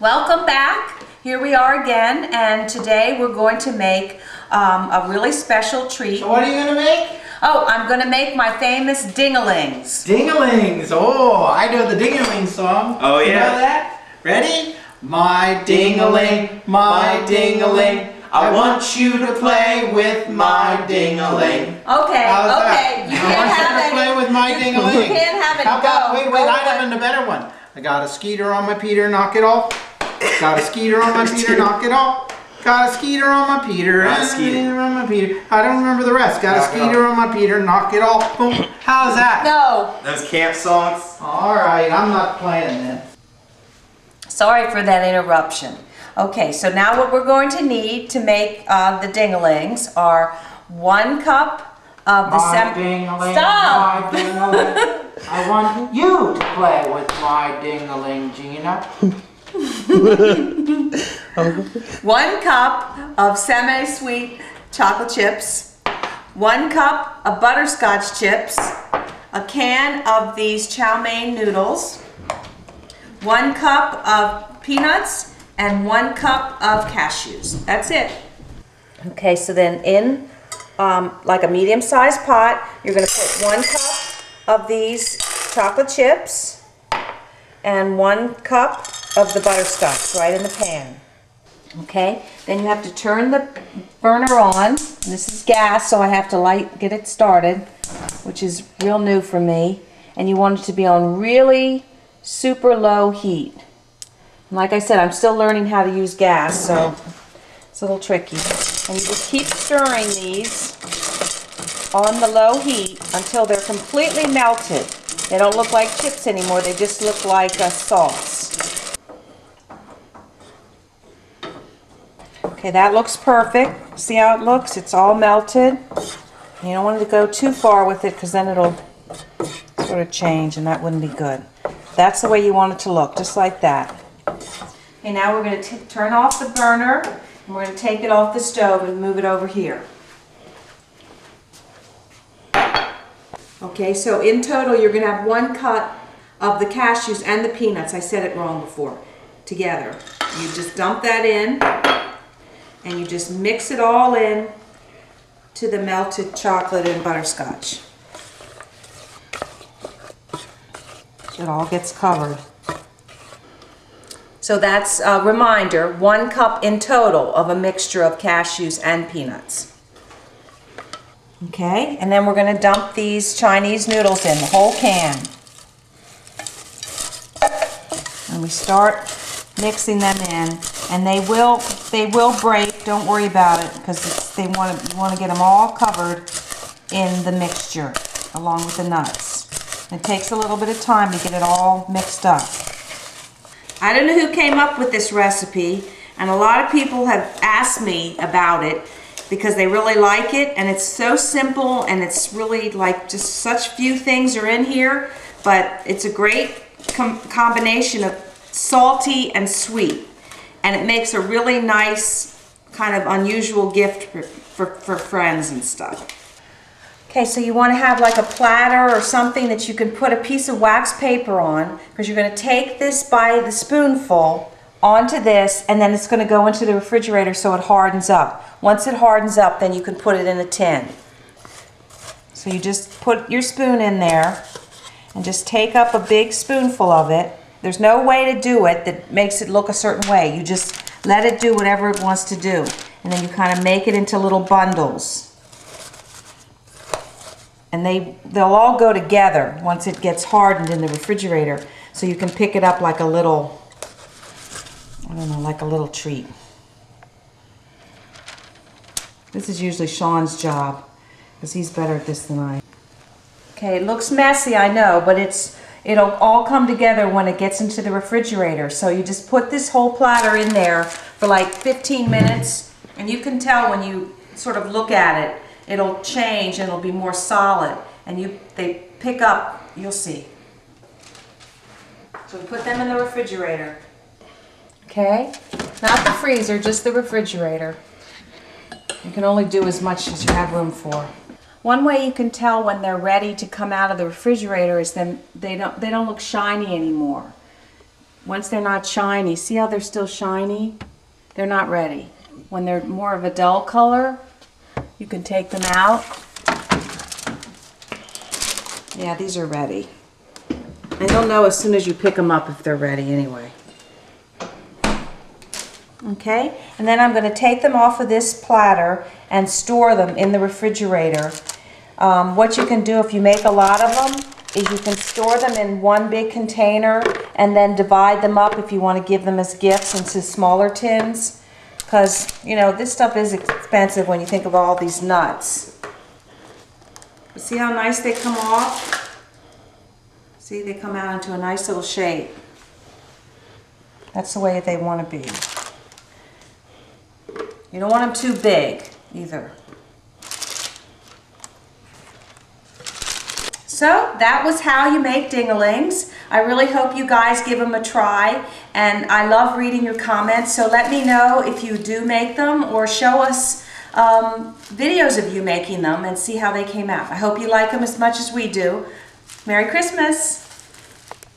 Welcome back. Here we are again, and today we're going to make a really special treat. So what are you going to make? Oh, I'm going to make my famous Ding-a-Lings. Ding-a-Lings. Oh, I know the Ding-a-Lings song. Oh, yeah. You know that? Ready? My ding-a-ling, my ding-a-ling. I want you to play with my ding-a-ling. Okay, okay. You can't have it. Play with my ding-a-ling. You can't have it. How about, go. wait, I have a better one. I got a skeeter on my Peter, knock it off. Got a skeeter on my Peter, knock it off. Got a skeeter on my Peter, Got a skeeter on my Peter. I don't remember the rest. Got a skeeter on my Peter, knock it off. Boom. How's that? No. Those camp songs. All right, I'm not playing then. Sorry for that interruption. Okay, so now what we're going to need to make the Ding-a-Lings are 1 cup of the My ding-a-ling, Stop! my ding-a-ling. I want you to play with my ding-a-ling, Gina. 1 cup of semi-sweet chocolate chips, 1 cup of butterscotch chips, a can of these chow mein noodles, 1 cup of peanuts, and 1 cup of cashews. That's it. Okay, so then in like a medium-sized pot, you're going to put 1 cup of these chocolate chips and 1 cup of the butterscotch right in the pan. Okay, then you have to turn the burner on. This is gas, so I have to get it started, which is real new for me. And you want it to be on really super low heat. And like I said, I'm still learning how to use gas, so it's a little tricky. And you just keep stirring these on the low heat until they're completely melted. They don't look like chips anymore, they just look like sauce. Okay, that looks perfect. See how it looks? It's all melted. You don't want it to go too far with it because then it'll sort of change and that wouldn't be good. That's the way you want it to look, just like that. Okay, now we're going to turn off the burner and we're going to take it off the stove and move it over here. Okay, so in total you're going to have 1 cup of the cashews and the peanuts. I said it wrong before. Together. You just dump that in and you just mix it all in to the melted chocolate and butterscotch. It all gets covered. So that's a reminder, 1 cup in total of a mixture of cashews and peanuts. Okay, and then we're going to dump these Chinese noodles in, the whole can. And we start mixing them in, and they will break, don't worry about it, because you want to get them all covered in the mixture along with the nuts. It takes a little bit of time to get it all mixed up. I don't know who came up with this recipe, and a lot of people have asked me about it because they really like it, and it's so simple, and it's really like just such few things are in here, but it's a great combination of salty and sweet, and it makes a really nice kind of unusual gift for friends and stuff. Okay, so you want to have like a platter or something that you can put a piece of wax paper on, because you're going to take this by the spoonful onto this, and then it's going to go into the refrigerator so it hardens up. Once it hardens up, then you can put it in a tin. So you just put your spoon in there and just take up a big spoonful of it. There's no way to do it that makes it look a certain way. You just let it do whatever it wants to do, and then you kind of make it into little bundles. And they'll all go together once it gets hardened in the refrigerator, so you can pick it up like a little, I don't know, like a little treat. This is usually Sean's job, because he's better at this than I am. Okay, it looks messy, I know, but it'll all come together when it gets into the refrigerator. So you just put this whole platter in there for like 15 minutes, and you can tell when you sort of look at it, it'll change and it'll be more solid, and they pick up, you'll see. So we put them in the refrigerator. Okay? Not the freezer, just the refrigerator. You can only do as much as you have room for. One way you can tell when they're ready to come out of the refrigerator is then they don't look shiny anymore. once they're not shiny, see how they're still shiny? They're not ready. When they're more of a dull color, you can take them out. Yeah, these are ready. And you'll know as soon as you pick them up if they're ready anyway. Okay, and then I'm going to take them off of this platter and store them in the refrigerator. What you can do if you make a lot of them is you can store them in one big container and then divide them up if you want to give them as gifts into smaller tins. Because, you know, this stuff is expensive when you think of all these nuts. See how nice they come off? See, they come out into a nice little shape. That's the way they want to be. You don't want them too big either. So that was how you make Ding-a-Lings. I really hope you guys give them a try, and I love reading your comments, so let me know if you do make them or show us videos of you making them and see how they came out. I hope you like them as much as we do. Merry Christmas!